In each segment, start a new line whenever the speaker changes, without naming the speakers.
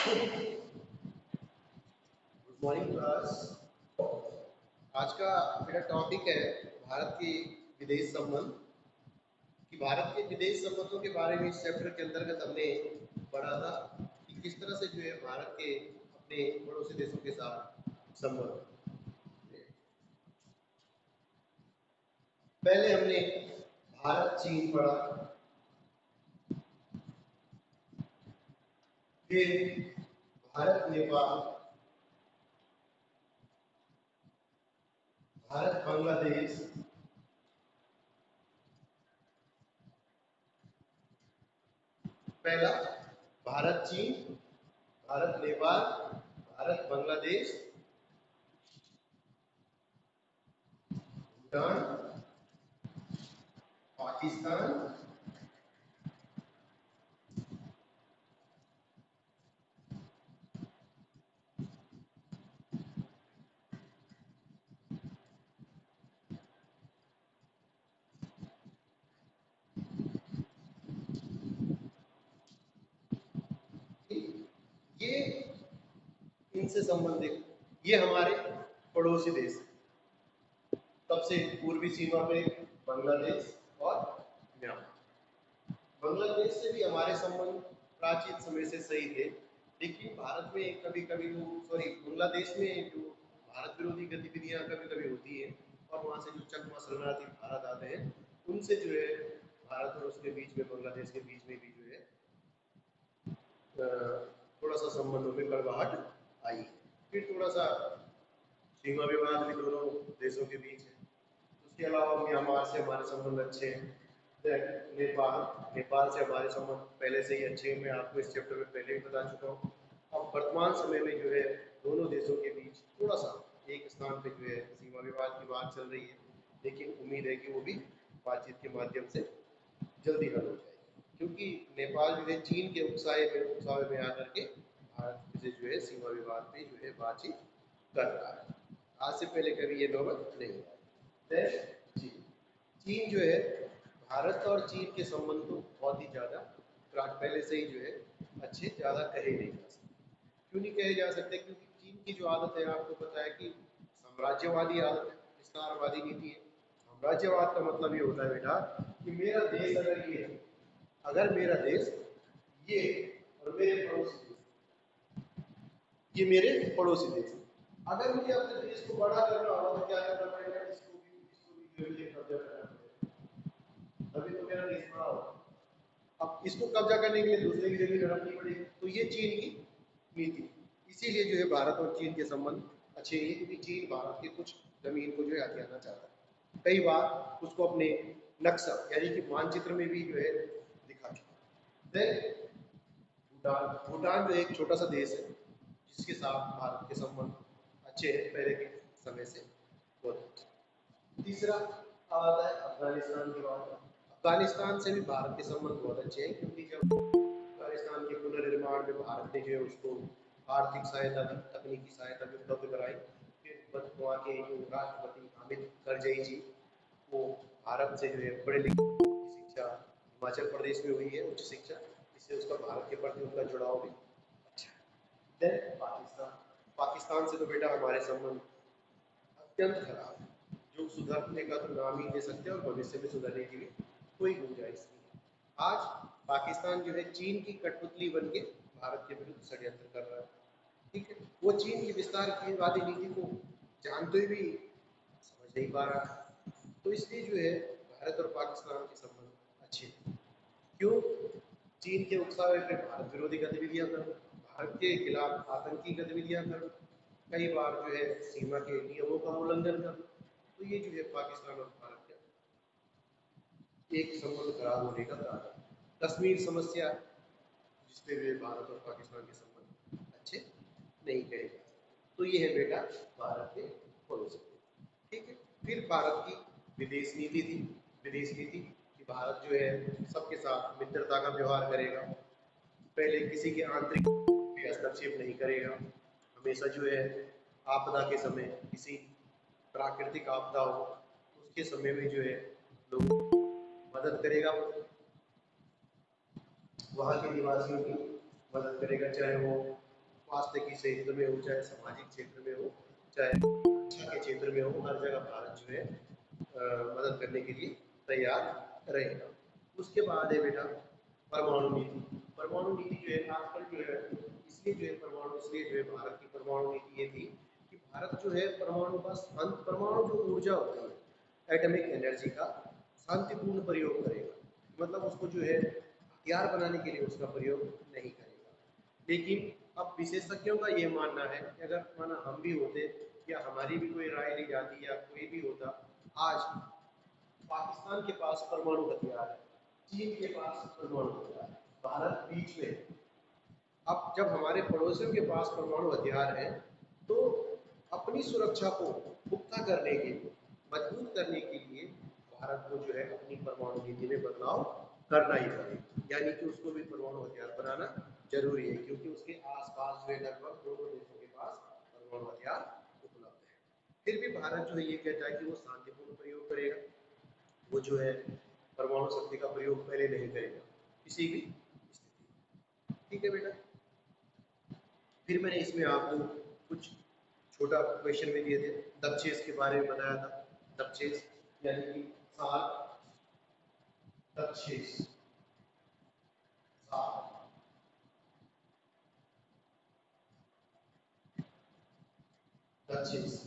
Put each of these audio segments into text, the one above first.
Good morning class. आज का मेरा टॉपिक है भारत के विदेश संबंध। कि भारत के विदेश संबंधों के बारे में इस चैप्टर के अंतर्गत हमने पढ़ा था कि किस तरह से जो है भारत के अपने पड़ोसी देशों के साथ संबंध। पहले हमने भारत चीन पढ़ा, फिर भारत नेपाल, भारत बांग्लादेश, पहला भारत चीन, भारत नेपाल, भारत बांग्लादेश, भूटान, पाकिस्तान, ये इनसे संबंधित ये हमारे पड़ोसी देश। सबसे पूर्वी सीमा पे बांग्लादेश और म्यांमार। बांग्लादेश से भी हमारे संबंध प्राचीन समय से सही थे, लेकिन भारत में कभी कभी बांग्लादेश में जो भारत विरोधी गतिविधियां कभी कभी होती है और वहां से जो चकमा शरणार्थी भारत आते हैं, उनसे जो है भारत और उसके बीच में, बांग्लादेश के बीच में भी जो है थोड़ा सा संबंधों में कड़वाहट आई। फिर थोड़ा सा सीमा विवाद भी दोनों देशों के बीच है। उसके अलावा म्यांमार से हमारे संबंध अच्छे हैं। नेपाल नेपाल से हमारे संबंध पहले से ही अच्छे हैं, मैं आपको इस चैप्टर में पहले भी बता चुका हूँ। अब वर्तमान समय में जो है दोनों देशों के बीच थोड़ा सा एक स्थान पे जो है सीमा विवाद की बात चल रही है, लेकिन उम्मीद है कि वो भी बातचीत के माध्यम से जल्दी हल हो जाएगी, क्योंकि नेपाल जो है चीन के उकसावे में आकर के भारत से जो है सीमा विवाद पे जो है बातचीत कर रहा है। आज से पहले कभी ये नौबत नहीं आई। चीन चीन जो है भारत और चीन के संबंध तो बहुत ही ज़्यादा पहले से ही जो है अच्छे ज़्यादा कहे नहीं जा सकते। क्यों नहीं कहे जा सकते? क्योंकि चीन की जो आदत है आपको पता है कि साम्राज्यवादी आदत है, विस्तारवादी नीति है। साम्राज्यवाद का मतलब ये होता है बेटा कि मेरा देश अगर ये है, अगर मेरा देश ये और मेरे पड़ोसी देश, ये मेरे पड़ोसी देश, अगर मुझे अपने देश को बड़ा करना होगा तो क्या करना पड़ेगा? इसको भी कब्जा करना पड़ेगा, तभी तो मेरा देश बड़ा होगा। अब इसको कब्जा करने के लिए दूसरे की जमीन हड़पनी पड़ेगी, तो ये चीन की नीति। इसीलिए जो है भारत और चीन के संबंध अच्छे नहीं, क्योंकि चीन भारत के कुछ जमीन को जो है हथियाना चाहता है, कई बार उसको अपने नक्शा यानी कि मानचित्र में भी जो है दिखा चुका है। भूटान भूटान जो एक छोटा सा देश है जिसके साथ भारत के संबंध अच्छे हैं पहले के समय से बहुत अच्छे। तीसरा आता है अफगानिस्तान के बाद। अफगानिस्तान से भी भारत के संबंध बहुत अच्छे हैं, क्योंकि जब अफगानिस्तान के पुनर्निर्माण में भारत ने जो है उसको आर्थिक सहायता दी, तकनीकी सहायता भी उपलब्ध कराई। फिर वहाँ के जो राष्ट्रपति हामिद करजई जी, वो भारत से जो है पढ़े लिखे की शिक्षा हिमाचल प्रदेश में हुई है, उच्च शिक्षा, इससे उसका भारत के प्रति उनका जुड़ाव भी अच्छा है। देन पाकिस्तान पाकिस्तान से तो बेटा हमारे संबंध अत्यंत खराब है, जो सुधरने का तो नाम ही दे सकते हैं और भविष्य में सुधरने की भी कोई गुंजाइश नहीं है। आज पाकिस्तान जो है चीन की कठपुतली बन के भारत के विरुद्ध षड्यंत्र कर रहा है। ठीक है, वो चीन की विस्तारवादी नीति को जानते हुए भी समझ नहीं पा रहा है। तो इसलिए जो है भारत और पाकिस्तान के संबंध अच्छे हैं। क्यों? चीन के उकसावे पे भारत विरोधी गतिविधियां करो, भारत के खिलाफ आतंकी गतिविधियां करो, कई बार जो है सीमा के नियमों का उल्लंघन करो, तो ये जो है पाकिस्तान और भारत का एक संबंध खराब होने का कारण। कश्मीर समस्या, जिसपे भी भारत और पाकिस्तान के संबंध अच्छे नहीं कहे जा सकते। तो ये है बेटा भारत के पड़ोसी। ठीक है, फिर भारत की विदेश नीति थी। विदेश नीति कि भारत जो है सबके साथ मित्रता का व्यवहार करेगा, पहले किसी के आंतरिक में हस्तक्षेप नहीं करेगा, हमेशा जो है आपदा के समय, किसी प्राकृतिक आपदा हो उसके समय में जो है लोगों की मदद करेगा, वहाँ के निवासियों की मदद करेगा, चाहे वो स्वास्थ्य की क्षेत्र में हो, चाहे सामाजिक क्षेत्र में हो, चाहे शिक्षा के क्षेत्र में हो, हर जगह भारत जो है मदद करने के लिए तैयार रहेगा। उसके बाद है बेटा परमाणु नीति। परमाणु नीति जो है आजकल जो है इसलिए जो है परमाणु इसलिए जो है भारत की परमाणु नीति ये थी कि भारत जो है परमाणु का परमाणु जो ऊर्जा होती है एटॉमिक एनर्जी का शांतिपूर्ण प्रयोग करेगा। मतलब उसको जो है हथियार बनाने के लिए उसका प्रयोग नहीं करेगा। लेकिन अब विशेषज्ञों का ये मानना है कि अगर माना हम भी होते या हमारी भी कोई राय ली जाती या कोई भी होता, आज पाकिस्तान के पास परमाणु हथियार है, चीन के पास परमाणु हथियार है, भारत बीच में। अब जब हमारे पड़ोसियों के पास परमाणु हथियार है तो अपनी सुरक्षा को पुख्ता करने के लिए, मजबूत करने के लिए भारत को जो है अपनी परमाणु नीति में बदलाव करना ही पड़ेगा। यानी कि उसको भी परमाणु हथियार बनाना जरूरी है, क्योंकि उसके आसपास जो है लगभग दोनों देशों के पास परमाणु हथियार उपलब्ध है। फिर भी भारत जो है ये कहता है कि वो शांतिपूर्ण प्रयोग करेगा, वो जो है परमाणु शक्ति का प्रयोग पहले नहीं करेगा किसी भी स्थिति। ठीक है बेटा। फिर मैंने इसमें आपको कुछ छोटा क्वेश्चन भी दिए थे, दक्षेस के बारे में बताया था। दक्षेस यानी कि साल, दक्षेस साल, दक्षेस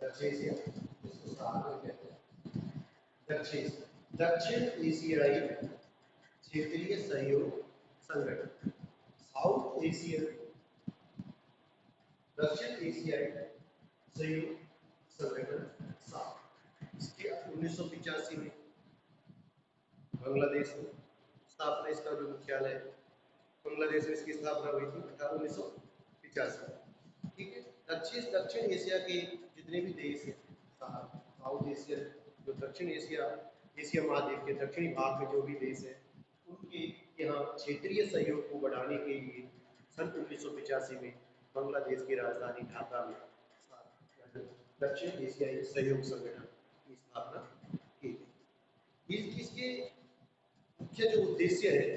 दक्षेस या इसको साल में कहते हैं। दक्षेस दक्षिण एशियाई क्षेत्रीय सहयोग संगठन, साउथ एशियन दक्षिण एशियाई सहयोग संगठन सार्क। इसके 1985 में बांग्लादेश में स्थापना, इसका जो मुख्यालय है बांग्लादेश में इसकी स्थापना हुई थी 1985। ठीक है। दक्षिण एशिया के जितने भी देश हैं, साउथ एशिया जो दक्षिण एशिया एशिया महाद्वीप के दक्षिणी भाग में जो भी देश है, उनके यहाँ क्षेत्रीय सहयोग को बढ़ाने के लिए सन 1985 में बांग्लादेश की राजधानी ढाका में दक्षिण एशियाई सहयोग संगठन की स्थापना की गई। इसके मुख्य जो उद्देश्य है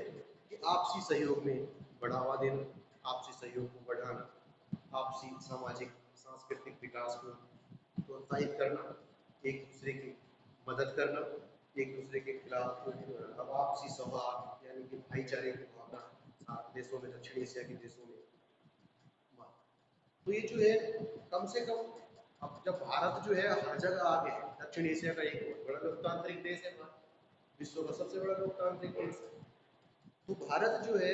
कि आपसी सहयोग में बढ़ावा देना, आपसी सहयोग को बढ़ाना, आपसी सामाजिक सांस्कृतिक विकास को प्रोत्साहित करना, एक दूसरे की मदद करना, एक दूसरे के खिलाफ आपसी सौहार्द यानी कि भाईचारे की भावना साथ देशों में, दक्षिण एशिया के देशों में। तो ये जो है कम से कम, अब जब भारत जो है हर जगह आगे है, दक्षिण एशिया का एक बहुत बड़ा लोकतांत्रिक देश है, विश्व का सबसे बड़ा लोकतांत्रिक देश है, तो भारत जो है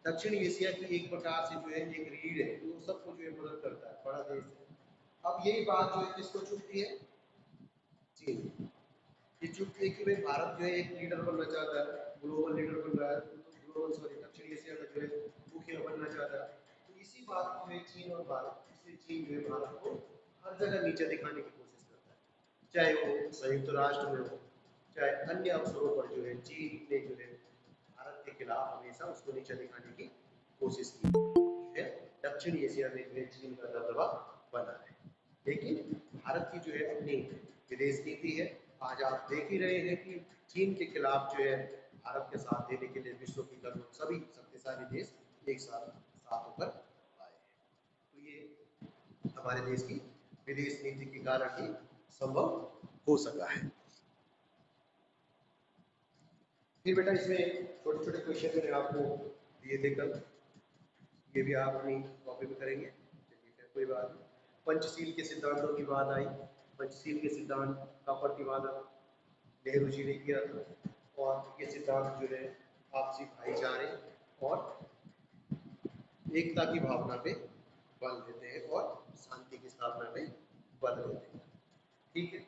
दक्षिण एशिया की एक प्रकार से जो है एक रीढ़ है, वो सबको जो है मदद करता है, बड़ा देश है। अब यही बात जो है किसको चुभती है? चीन। ये चुभती है कि भाई भारत जो है एक लीडर बनना चाहता है, ग्लोबल लीडर बन रहा है, ग्लोबल सॉरी दक्षिण एशिया का जो है मुखिया बनना चाहता है। तो इसी बात को है चीन और भारत, इसलिए चीन जो है भारत को हर जगह नीचे दिखाने की कोशिश करता है, चाहे वो संयुक्त राष्ट्र में हो, चाहे अन्य अवसरों पर जो है चीन ने जो है भारत के खिलाफ हमेशा उसको नीचे दिखाने की कोशिश की है। दक्षिण एशिया में जो है चीन का दबदबा बना है, लेकिन भारत की जो है अपनी विदेश नीति है। आज आप देख ही रहे हैं कि चीन के खिलाफ जो है भारत के साथ देने के लिए विश्व की लगभग सभी शक्तिशाली देश एक साथ होकर आए हैं। तो ये हमारे देश की विदेश नीति के कारण ही संभव हो सका है। फिर बेटा इसमें छोटे छोटे क्वेश्चन मैंने आपको दिए थे कल, ये भी आप अपनी कॉपी में करेंगे। चलिए फिर कोई बात नहीं। पंचशील के सिद्धांतों की बात आई। पंचशील के सिद्धांत का प्रतिपादन नेहरू जी ने किया था, और ये सिद्धांत जो है आपसी भाईचारे और एकता की भावना पे बल देते हैं और शांति की स्थापना पे बल देते हैं। ठीक है।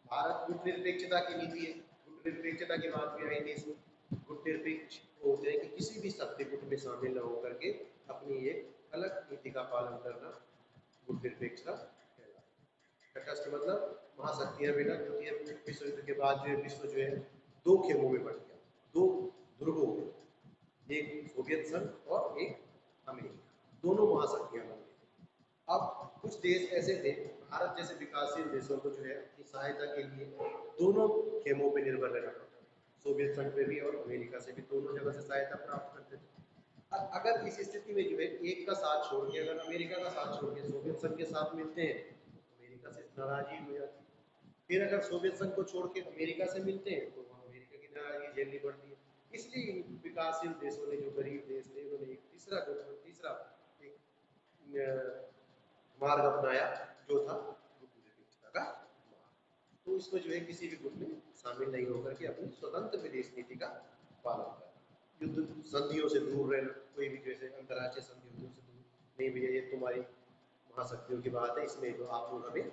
भारत गुटनिरपेक्षता की नीति है। गुटनिरपेक्षता की बात भी आई थी इसमें। गुटनिरपेक्ष होते हैं कि किसी भी शक्ति गुट में शामिल न होकर के अपनी एक अलग नीति का पालन करना गुटनिरपेक्षता कहलाता है। तटस्थ मतलब महाशक्तियां बेटा द्वितीय विश्व युद्ध के बाद जो है विश्व जो है दो खेमों में बट गया, दो ध्रुवों में, एक सोवियत संघ और एक अमेरिका, दोनों महाशक्तियां बन गई। अब कुछ देश ऐसे थे, भारत जैसे विकासशील देशों को जो है अपनी सहायता के लिए दोनों खेमों पर निर्भर रहना पड़ता था। सोवियत संघ में भी और अमेरिका से भी, दोनों जगह से सहायता प्राप्त करते थे। अगर इस स्थिति में जो है एक का साथ छोड़ के, अगर अमेरिका का साथ छोड़ के सोवियत संघ के साथ मिलते हैं तो अमेरिका से नाराजगी हो जाती है। फिर अगर सोवियत संघ को छोड़ के अमेरिका से मिलते हैं तो वहाँ अमेरिका की नाराजगी झेलनी पड़ती है। इसलिए विकासशील देशों ने, जो गरीब देश थे, उन्होंने एक तीसरा एक मार्ग अपनाया, जो था बुद्ध निरपेक्षता का मार्ग। तो इसमें जो है किसी भी गुट में शामिल नहीं होकर के अपनी स्वतंत्र विदेश नीति का पालन करना, युद्ध संधियों से दूर रहना, कोई भी जैसे अंतर्राष्ट्रीय संधियों से दूर नहीं, भैया ये तुम्हारी महाशक्तियों की बात है, इसमें जो आप लोग हमें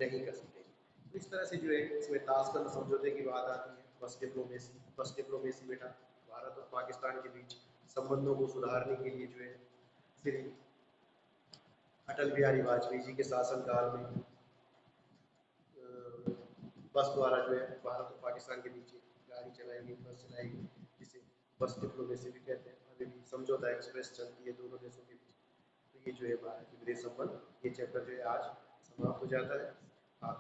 नहीं कर सकेंगे। तो इस तरह से जो है इसमें ताशकंद समझौते की बात आती है। बस डिप्लोमेसी बेटा भारत और पाकिस्तान के बीच संबंधों को सुधारने के लिए जो है श्री अटल बिहारी वाजपेयी जी के शासनकाल में बस द्वारा जो है भारत और पाकिस्तान के बीच गाड़ी चलाई गई, बस चलाई गई, जिसे बस डिप्लोमेसी भी कहते हैं। अभी भी समझौता एक्सप्रेस चलती है दोनों देशों के बीच। तो ये जो है भारत के विदेश संबंध, ये चैप्टर जो है आज समाप्त हो जाता है। आप